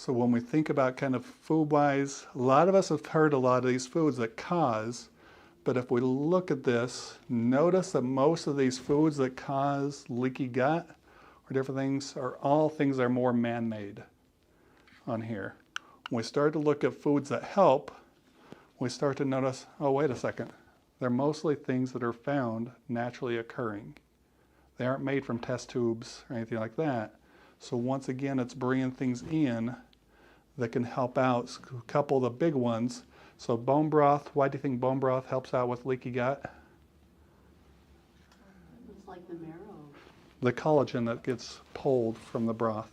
So when we think about kind of food-wise, a lot of us have heard a lot of these foods that cause, but if we look at this, notice that most of these foods that cause leaky gut or different things are all things that are more man-made on here. When we start to look at foods that help, we start to notice, oh, wait a second. They're mostly things that are found naturally occurring. They aren't made from test tubes or anything like that. So once again, it's bringing things in that can help out. A couple of the big ones. So bone broth, why do you think bone broth helps out with leaky gut? It's like the marrow. The collagen that gets pulled from the broth.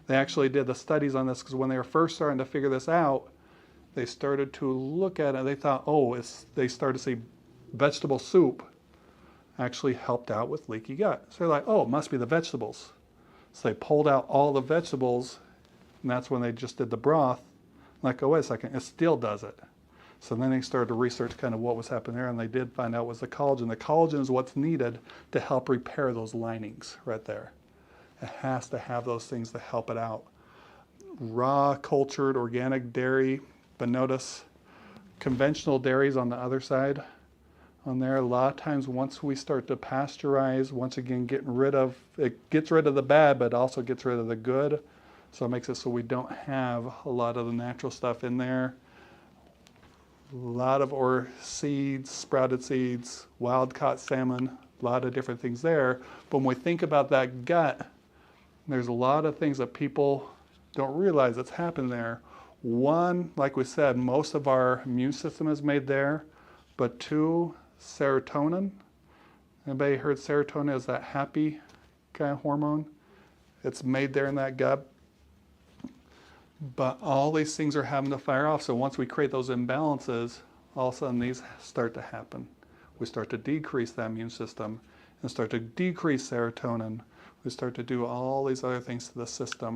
They actually did the studies on this because when they were first starting to figure this out, they started to look at it. They thought, oh, they started to see vegetable soup actually helped out with leaky gut. So they're like, oh, it must be the vegetables. So they pulled out all the vegetables, and that's when they just did the broth. Like, oh, wait a second, it still does it. So then they started to research kind of what was happening there, and they did find out was the collagen. The collagen is what's needed to help repair those linings right there. It has to have those things to help it out. Raw, cultured, organic dairy, but notice conventional dairies on the other side on there. A lot of times once we start to pasteurize, once again it gets rid of the bad, but also gets rid of the good. So it makes it so we don't have a lot of the natural stuff in there. A lot of seeds, sprouted seeds, wild-caught salmon, a lot of different things there. But when we think about that gut, there's a lot of things that people don't realize that's happened there. One, like we said, most of our immune system is made there. But two, serotonin. Anybody heard serotonin is that happy kind of hormone? It's made there in that gut. But all these things are having to fire off. So once we create those imbalances, all of a sudden these start to happen. We start to decrease the immune system and start to decrease serotonin. We start to do all these other things to the system.